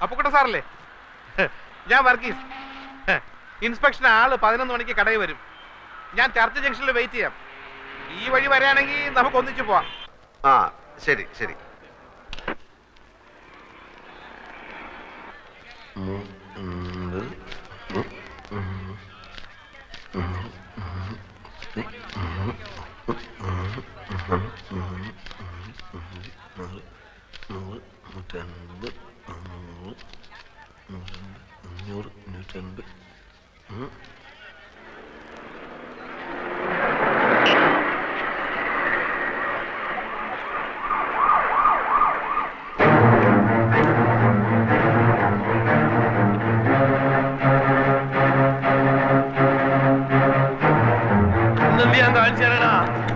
അപ്പുക്കുട്ട സാറല്ലേ? ഞാൻ വർഗീസ്. ഇൻസ്പെക്ഷൻ ആള് 11 മണിക്ക് കടയിൽ വരും. ഞാൻ ചർച്ച് ജംഗ്ഷനിൽ വെയിറ്റ് ചെയ്യാം. ഈ വഴി വരാണെങ്കിൽ നമുക്ക് ഒന്നിച്ചു പോവാം. ആ ശരി ശരി.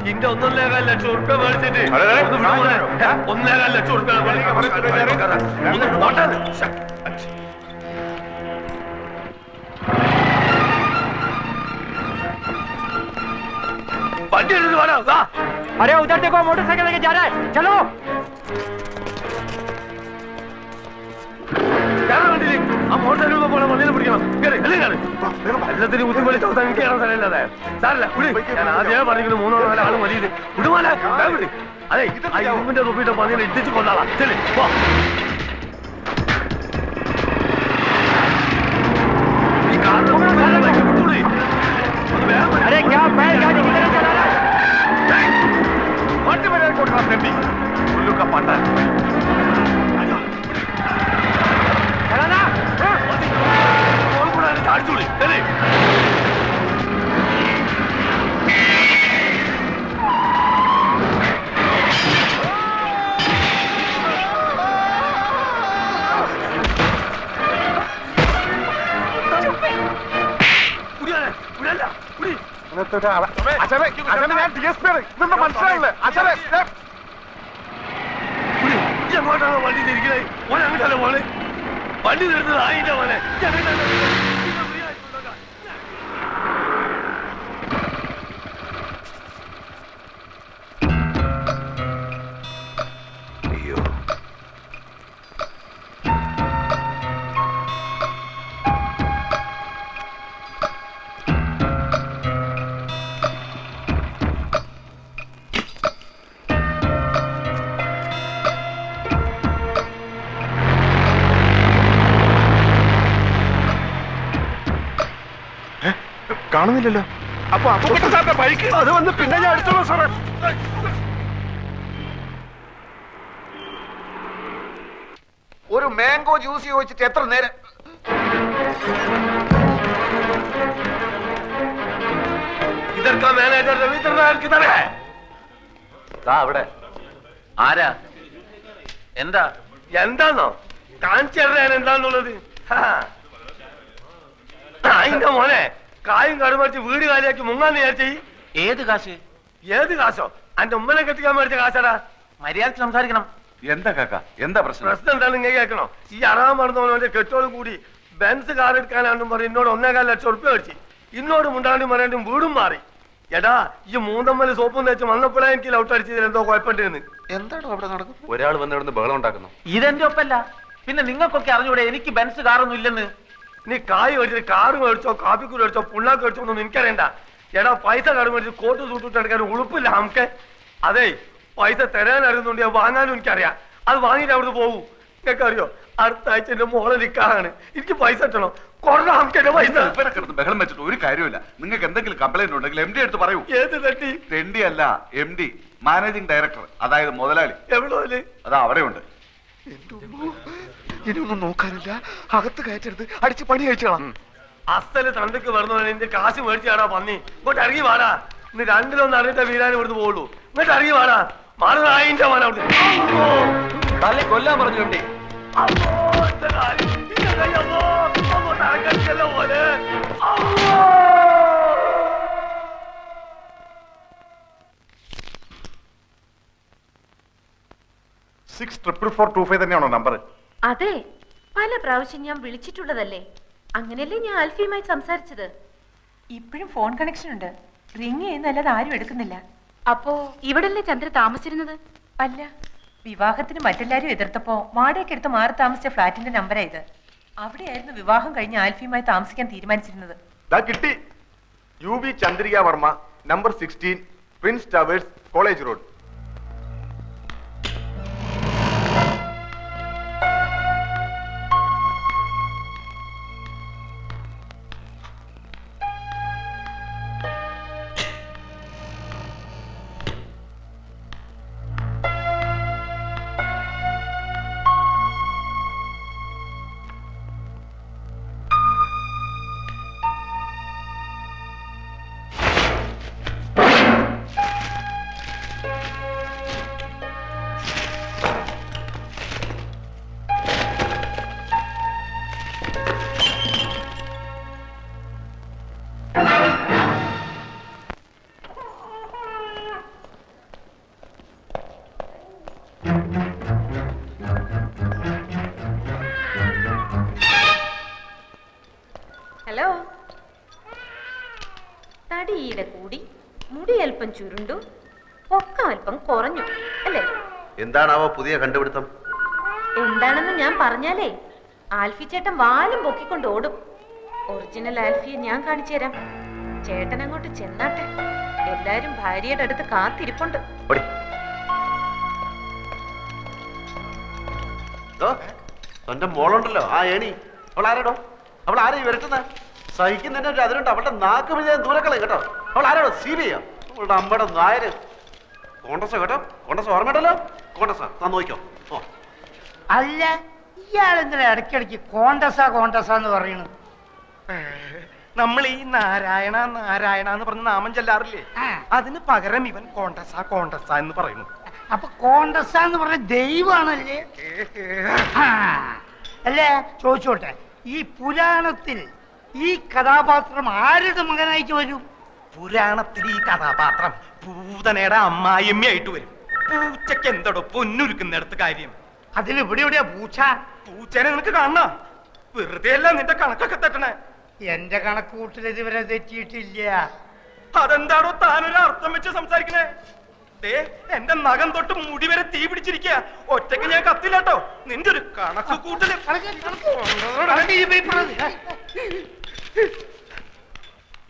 ഇന്റെ 1.25 ലക്ഷം ഉറുപ്പ്യ മേടിച്ചിട്ട് 1.25 ലക്ഷം ഉറുപ്പ്യ वंडी अरे उधर देखो मोटरसाइकिल लेके जा रहा है चलो ആ മോട്ടോർ പോലെ മണ്ണിൽ പിടിക്കണം എല്ലാത്തിനും കുത്തിപ്പൊളി ചവിട്ടാൻ എനിക്ക് കയറാൻ സ്ഥലമില്ലാതെ സാറില്ല ഞാൻ ആദ്യമേ പറഞ്ഞിട്ട് 3-4 ആള് മതി വിടുമാല അതെ ആ ഇരുമ്പിന്റെ തൊപ്പിയിട്ട് പന്നിനെ ഇടിച്ചു കൊണ്ടാളാ ചെല്ലി ഈ കാറിന് വിട്ടൂടി വണ്ടി വരാൻ കൊടുക്കണം തെമ്പി ഉള്ളുക്ക പണ്ടാൻ അടിച്ചോളി അല്ലേ എങ്ങോട്ടാണ് വണ്ടി തിരിക്കണേ ഓൻ അങ്ങോട്ടല്ലേ പോലെ വണ്ടി തീർന്നത് ആയില്ല പോലെ കാണുന്നില്ലല്ലോ. അപ്പൊ അപ്പുക്കുട്ട സാറിന്റെ ബൈക്ക് അത് വന്ന് പിന്നെ ഞാൻ എടുത്തോളൂ സാറേ. ഒരു മാംഗോ ജ്യൂസ് ചോദിച്ചിട്ട് എത്ര നേരം? ഇതൊക്കെ മാനേജർ രവീന്ദ്രനാഥ് അവിടെ ആരാ എന്താ എന്താന്നോ കാണിച്ചു തരാൻ എന്താന്നുള്ളത് അതിന്റെ മോനെ കായും കടുമടിച്ച് വീട് കാലിയാക്കി മുങ്ങാന്ന് വിചാരിച്ചേ. ഏത് കാശ്? ഏത് കാശോ? അന്റെ ഉമ്മനെ കെട്ടിക്കാൻ മേടിച്ച കാശാടാ. മര്യാദക്ക് സംസാരിക്കണം. എന്താ കാക്ക എന്താ പ്രശ്നം? പ്രശ്നം എന്താ നിങ്ങൾ കേൾക്കണോ? ഈ അറാൻ മറന്നവന്റെ കെട്ടോടും കൂടി ബെൻസ് കാർ എടുക്കാനാണെന്നും പറഞ്ഞ് എന്നോട് 1.25 ലക്ഷം ഉറുപ്പ്യ മേടിച്ചു. ഇന്നോട് മുണ്ടാണ്ടും പറയാണ്ടും വീടും മാറി. എടാ ഈ മൂന്നമ്മല് സോപ്പും തേച്ച് വന്നപ്പോഴേ എനിക്ക് ലൗട്ട് അടിച്ചതിൽ എന്തോ കുഴപ്പമുണ്ടെന്ന്. എന്താണ് അവിടെ നടക്കുന്നത്? ഒരാൾ വന്ന് ഇവിടുന്ന് ബഹളം ഉണ്ടാക്കുന്നു. ഇതെന്റെ ഒപ്പല്ല. പിന്നെ നിങ്ങൾക്കൊക്കെ അറിഞ്ഞൂടെ എനിക്ക് ബെൻസ് കാറൊന്നും ഇല്ലെന്ന്? നീ കായ് മേടിച്ചിട്ട് കാറ് മേടിച്ചോ കാപ്പിക്കൂര് മേടിച്ചോ പുണ്ണാക്ക് മേടിച്ചോ ഒന്നും എനിക്കറിയണ്ട. എടാ പൈസ കടം മേടിച്ച് കോട്ട് സൂട്ടിട്ട് എടുക്കാൻ ഉളുപ്പില്ല നമുക്ക്. അതെ പൈസ തരാൻ അറിയുന്നുണ്ട് വാങ്ങാനും എനിക്കറിയാം. അത് വാങ്ങിയിട്ട് അവിടുന്ന് പോകും. നിങ്ങൾക്ക് അറിയോ അടുത്ത ആഴ്ച എന്റെ മോളെ നിൽക്കാറാണ്. എനിക്ക് പൈസ കിട്ടണം. കൊറേ നമുക്ക് പൈസ ബഹളം വെച്ചിട്ട് ഒരു കാര്യമില്ല. നിങ്ങൾക്ക് എന്തെങ്കിലും കംപ്ലൈന്റ് ഉണ്ടെങ്കിൽ MD എടുത്ത് പറയൂ. ഏത് തട്ടി? MD അല്ല MD, മാനേജിംഗ് ഡയറക്ടർ, അതായത് മുതലാളി. എവിടെ? അതാ അവിടെ ഉണ്ട്. ഇനിയൊന്നും നോക്കാനില്ല, അകത്ത് കയറ്റരുത്, അടിച്ച് പണി കഴിച്ചോളാം. അസ്ഥല് തണ്ടക്ക് വരുന്ന എന്റെ കാശ് മേടിച്ചാടാ പന്നി. ഇങ്ങോട്ട് ഇറങ്ങി വാടാ. ഇന്ന് 2-1 അറിഞ്ഞിട്ട വീരാൻ ഇവിടുന്ന് പോകുള്ളൂ. ഇങ്ങോട്ട് ഇറങ്ങി വാടാ. മാറുന്ന മോനെ അവിടെ കൊല്ലാൻ പറഞ്ഞു MD. പോലെ 64425 തന്നെയാണോ നമ്പർ? അതെ, പല പ്രാവശ്യം ഞാൻ വിളിച്ചിട്ടുള്ളതല്ലേ. അങ്ങനെയല്ലേ ഞാൻ ആൽഫിയുമായി സംസാരിച്ചത്. ഇപ്പോഴും ഫോൺ കണക്ഷൻ ഉണ്ട്. റിങ് ചെയ്യുന്നല്ലാതെ ആരും എടുക്കുന്നില്ല. അപ്പോ ഇവിടല്ലേ ചന്ദ്ര താമസിച്ചിരുന്നത്? അല്ല, വിവാഹത്തിന് മറ്റെല്ലാരും എതിർത്തപ്പോ വാടകയ്ക്ക് എടുത്ത് മാറി താമസിച്ച ഫ്ലാറ്റിന്റെ നമ്പറാ ഇത്. അവിടെയായിരുന്നു വിവാഹം കഴിഞ്ഞ് ആൽഫിയുമായി താമസിക്കാൻ തീരുമാനിച്ചിരുന്നത്. കിട്ടി. UB Chandrika Varma, number 16, Prince towers, college road. Hello. തടിയുടെ കൂടി, മുടി അല്പം ചുരുണ്ടു, പൊക്കം അല്പം കുറഞ്ഞു അല്ലേ? എന്താണാവോ പുതിയ കണ്ടുപിടുത്തം? എന്താണെന്ന് ഞാൻ പറഞ്ഞാലേ ആൽഫി ചേട്ടൻ വാലും പൊക്കിക്കൊണ്ട് ഓടും. ഒറിജിനൽ ആൽഫിയെ ഞാൻ കാണിച്ചു തരാം. ചേട്ടൻ അങ്ങോട്ട് ചെന്നാട്ടെ. എല്ലാരും ഭാര്യയുടെ അടുത്ത് കാത്തിരിപ്പുണ്ട്. തന്റെ മോളുണ്ടല്ലോ ആ ഏണി, അവൾ ആരാടോ? അവൾ ആരെയും വരട്ടുന്നത്? സഹിക്കുന്നതിന്റെ ഒരു അതിലുണ്ട്. അവളുടെ നാക്ക് വിജയം ദൂരക്കളെ കേട്ടോ. അവൾ ആരാടോ? സീബിയ അവളുടെ അമ്മയുടെ നായര്. കോൺഗ്രസ് കേട്ടോ, കോൺഗ്രസ് ഓർമ്മയുണ്ടല്ലോ. കോൺഗ്രസ് താൻ നോക്കിക്കോ. അല്ല, ഇയാളെന്തിനാ ഇടയ്ക്കിടയ്ക്ക് കോണ്ടസ എന്ന് പറയുന്നു? നമ്മൾ ഈ നാരായണ നാരായണ എന്ന് പറഞ്ഞ നാമം ചെല്ലാറില്ലേ, അതിന് പകരം ഇവൻ കോണ്ടസ എന്ന് പറയുന്നു. അപ്പൊ കോണ്ടസ എന്ന് പറഞ്ഞ ദൈവമാണല്ലേ? അല്ലേ, ചോദിച്ചോട്ടെ, ഈ പുരാണത്തിൽ ഈ കഥാപാത്രം ആരുടെ മകനായിട്ട് വരും? പുരാണത്തിൽ ഈ കഥാപാത്രം പൂതനയുടെ അമ്മായിയമ്മയായിട്ട് വരും. പൂച്ചയ്ക്ക് എന്തോടോ പൊന്നുരുക്കുന്നിടത്ത് കാര്യം? അതിന് ഇവിടെ എവിടെയാ പൂച്ച? പൂച്ചനെ നിനക്ക് കാണണ? വെറുതെ അല്ല നിന്റെ കണക്കൊക്കെ തെറ്റണേ. എന്റെ കണക്ക് കൂട്ടിൽ ഇതുവരെ തെറ്റിയിട്ടില്ല. അതെന്താണോ താനൊരു അർത്ഥം വെച്ച് സംസാരിക്കണേ? എന്റെ നഖം തൊട്ട് മുടി വരെ തീ പിടിച്ചിരിക്കുക. ഒറ്റയ്ക്ക് ഞാൻ കത്തില്ലാട്ടോ. നിന്റെ ഒരു കണക്ക് കൂട്ടല്.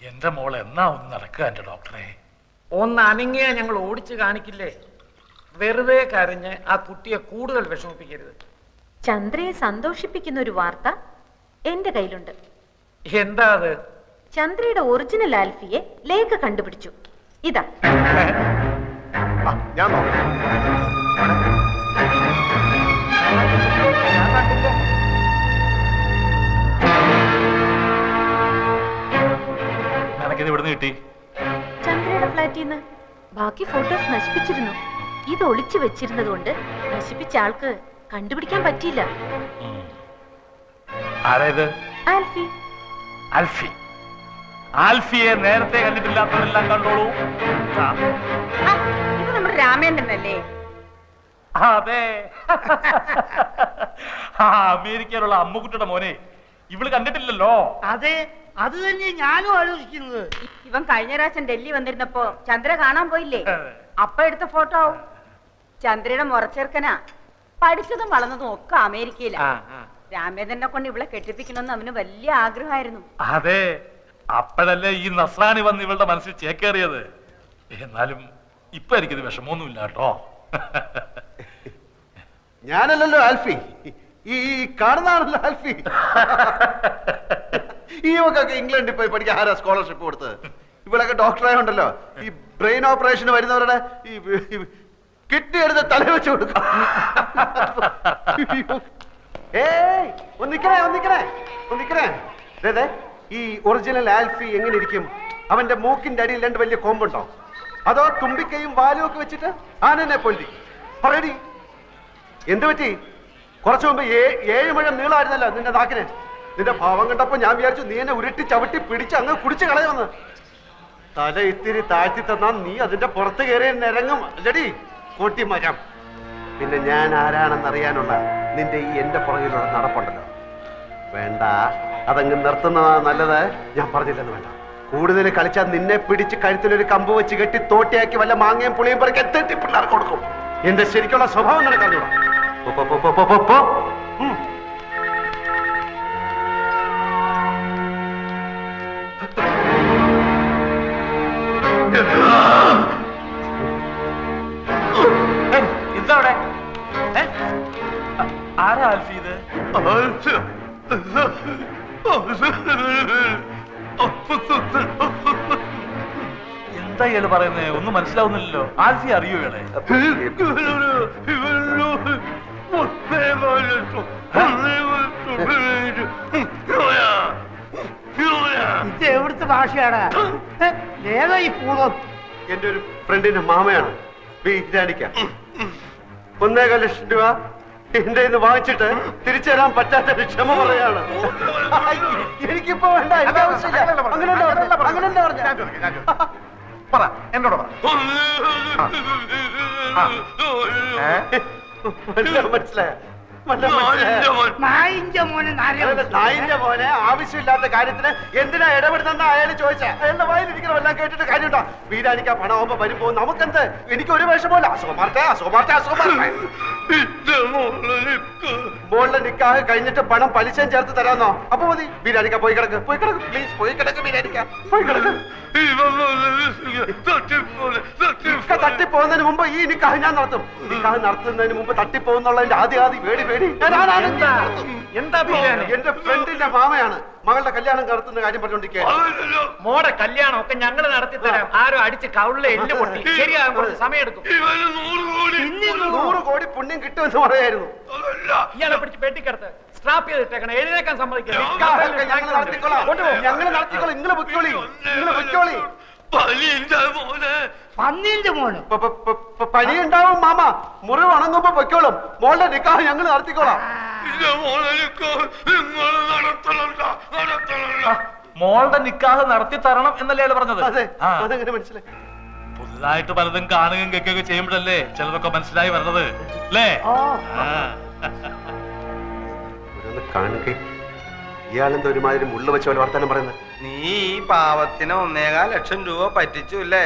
എന്റെ മോൾ എന്നാ ഒന്ന് നടക്കുക എന്റെ ഡോക്ടറെ? ഒന്ന് അനങ്ങിയ ഞങ്ങൾ ഓടിച്ചു കാണിക്കില്ലേ? വെറുതെ കരഞ്ഞ് ആ കുട്ടിയെ കൂടുതൽ വിഷമിപ്പിക്കരുത്. ചന്ദ്രയെ സന്തോഷിപ്പിക്കുന്ന ഒരു വാർത്ത എന്റെ കയ്യിലുണ്ട്. എന്താ അത്? ചന്ദ്രയുടെ ഒറിജിനൽ ആൽഫിയെ ലേഖ കണ്ടുപിടിച്ചു. ഇതാ. ഞാൻ നിനക്കിത് ഇവിടുന്ന് കിട്ടി? ചന്ദ്രയുടെ ഫ്ലാറ്റിൽ നിന്ന്. ബാക്കി ഫോട്ടോസ് നശിപ്പിച്ചിരുന്നു. ഇത് ഒളിച്ചു വെച്ചിരുന്നത് കൊണ്ട് നശിപ്പിച്ച ആൾക്ക് കണ്ടുപിടിക്കാൻ പറ്റിയില്ല. ആരേത്? ആൽഫി. ആൽഫി. ആൽഫിയെ നേരത്തെ കണ്ടിട്ടില്ലാത്തവരെല്ലാം കണ്ടോളൂ. ഇത് നമ്മുടെ രാമേന്ദ്രനല്ലേ? അതെ. അമേരിക്കയിലുള്ള അമ്മുക്കുട്ടിയുടെ മോനെ ഇവള് കണ്ടിട്ടില്ലല്ലോ. അതെ, അത് തന്നെ ഞാനും ആലോചിക്കുന്നത്. ഇവൻ കഴിഞ്ഞ പ്രാവശ്യം ഡൽഹി വന്നിരുന്നപ്പോ ചന്ദ്ര കാണാൻ പോയില്ലേ? അപ്പ എടുത്ത ഫോട്ടോ ആവും. ചന്ദ്രയുടെ മുറച്ചെറുക്കനാ. പഠിച്ചതും വളർന്നതും ഒക്കെ അമേരിക്കയിലാ. രാമേന്ദ്രനെ കൊണ്ട് ഇവളെ കെട്ടിപ്പിക്കണമെന്ന് അവന് വലിയ ആഗ്രഹമായിരുന്നു. അതെ, അപ്പോഴല്ലേ ഈ നസ്രാണി വന്ന് ഇവളുടെ മനസ്സിൽ ചേക്കേറിയത്. എന്നാലും ഇപ്പൊ എനിക്കിത് വിഷമമൊന്നുമില്ല കേട്ടോ. ഞാനല്ലല്ലോ ആൽഫി, ഈ കാണുന്നതാണല്ലോ ആൽഫി. ഈ മക്കൊക്കെ ഇംഗ്ലണ്ടിൽ പോയി പഠിക്കാൻ ആരാ സ്കോളർഷിപ്പ് കൊടുത്തത്? ഇവിടൊക്കെ ഡോക്ടറായോണ്ടല്ലോ ഈ ബ്രെയിൻ ഓപ്പറേഷന് വരുന്നവരുടെ ഈ കിഡ്നി എടുത്ത് തല വെച്ച് കൊടുക്കും. ഒന്നിക്കണേ. ഈ ഒറിജിനൽ ആൽഫി എങ്ങനെ ഇരിക്കും? അവന്റെ മൂക്കിന്റെ അടിയിൽ രണ്ട് വലിയ കൊമ്പുണ്ടോ? അതോ തുമ്പിക്കൈയും വാലും ഒക്കെ വെച്ചിട്ട് ആനനെ പൊന്തി? പറയടി, എന്ത് പറ്റി? കുറച്ചു മുമ്പ് 7 മുഴം നീളമായിരുന്നല്ലോ നിന്റെ നാക്കിന്. നിന്റെ ഭാവം കണ്ടപ്പോ ഞാൻ വിചാരിച്ചു നീ എന്നെ ഉരുട്ടി ചവിട്ടി പിടിച്ച് അങ്ങ് കുടിച്ച് കളയുമെന്ന്. തല ഇത്തിരി താഴ്ത്തി തന്നാ നീ അതിന്റെ പുറത്ത് കയറി നിരങ്ങും അല്ലടി കോട്ടി മരം. പിന്നെ ഞാൻ ആരാണെന്നറിയാനുള്ള നിന്റെ ഈ എന്റെ പുറകിലുള്ള നടപ്പുണ്ടല്ലോ, വേണ്ട, അതങ്ങ് നിർത്തുന്നതാണ് നല്ലത്. ഞാൻ പറഞ്ഞില്ലെന്ന് വേണ്ട. കൂടുതൽ കളിച്ചാൽ നിന്നെ പിടിച്ച് കഴുത്തിലൊരു കമ്പ് വെച്ച് കെട്ടി തോട്ടിയാക്കി വല്ല മാങ്ങയും പുളിയും പറക്കി എത്തി പിള്ളേർക്ക് കൊടുക്കും. എന്റെ ശരിക്കുള്ള സ്വഭാവം നിനക്കറിഞ്ഞൂടാ. എന്താ അവിടെ? ആരാ ആൽഫി ഇത്? എന്താ ഇയാള് പറയുന്നേ? ഒന്നും മനസ്സിലാവുന്നില്ലല്ലോ. ആൽഫി അറിയോ ഇയാളെ? ഇത് എവിടുത്തെ ഭാഷയാണ്? ഏതാ ഈ പൂതം? എന്റെ ഒരു ഫ്രണ്ടിന്റെ മാമയാണ് വീരാനിക്ക. 1.25 ലക്ഷം രൂപ എന്റെ ഇന്ന് വാങ്ങിച്ചിട്ട് തിരിച്ചു തരാൻ പറ്റാത്ത ക്ഷമ പറയാണ്. എനിക്കിപ്പോ വേണ്ട, എനിക്ക് ആവശ്യമില്ല. അങ്ങനെ പറ, എന്നോട് പറ. മനസ്സിലായ നായിന്റെ മോനെ നായിന്റെ മോനെ ആവശ്യമില്ലാത്ത കാര്യത്തിന് എന്തിനാ ഇടപെടുന്ന അയാൾ ചോദിച്ച അയാളുടെ വായിലിരിക്കണം. എല്ലാം കേട്ടിട്ട് കാര്യമുണ്ടോ? വീരാനിക്ക പണമാകുമ്പോ വരുമ്പോ നമുക്കെന്ത്? എനിക്ക് ഒരു വിഷമല്ല. മോളിലെ നിക്കാഹ് കഴിഞ്ഞിട്ട് പണം പലിശയും ചേർത്ത് തരാന്നോ? അപ്പൊ മതി. വീരാനിക്ക പോയി കിടക്ക്, പ്ലീസ് പോയി കിടക്ക്. വീരാനിക്ക പോയി കിടക്ക്. തട്ടിപ്പോകുന്നതിന് മുമ്പ് ഈ നിക്കാഹ് ഞാൻ നടത്തും. നിക്കാഹ് നടത്തുന്നതിന് മുമ്പ് തട്ടിപ്പോകുന്നുള്ളതിന്റെ ആദ്യ പേടി എന്താ? എന്റെ ഫ്രണ്ടിന്റെ മാമയാണ് മകളുടെ കല്യാണം നടത്തുന്ന കാര്യം പറഞ്ഞോണ്ടിരിക്കുക. മോടെ കല്യാണം ഒക്കെ ഞങ്ങൾ നടത്തി തരാം. ആരോ അടിച്ച് കവിളിലെ എല്ല് പൊട്ടി. ശരിയാകും, കുറച്ച് സമയം എടുക്കും. 100 കോടി പുണ്യം കിട്ടുമെന്ന് പറയായിരുന്നു. ഇയാളെ പിടിച്ച് പെട്ടിക്കടത്ത് സ്ട്രാപ്പ് ചെയ്തിട്ടേക്കണം. എഴുന്നേക്കാൻ സമ്മതിക്കില്ല. ഞങ്ങൾ നടത്തിക്കോളാം. നിങ്ങൾ പൊയ്ക്കോളി. പന്നീന്റെ മോന് പനി ഉണ്ടാവും മാമ. മുറിവ് ഉണങ്ങുമ്പോ പൊയ്ക്കോളും. മോളുടെ നിക്കാഹ് ഞങ്ങൾ നടത്തിക്കോളാം. മോളുടെ നിക്കാഹ് നടത്തി തരണം എന്നല്ലേ അയാൾ പറഞ്ഞത്? അതെ, അതെങ്ങനെ മനസ്സിലായി? പുതുതായിട്ട് പലതും കാണുകയും കേൾക്കുകയൊക്കെ ചെയ്യുമ്പോഴല്ലേ ചിലതൊക്കെ മനസ്സിലായി വരുന്നത് അല്ലേ? കാണുക ഇയാളെന്താ ഒരുമാതിരി മുള്ള വെച്ച പോലെ വർത്താനം പറയുന്നത്? നീ ഈ പാവത്തിന് 1.25 ലക്ഷം രൂപ പറ്റിച്ചു അല്ലേ?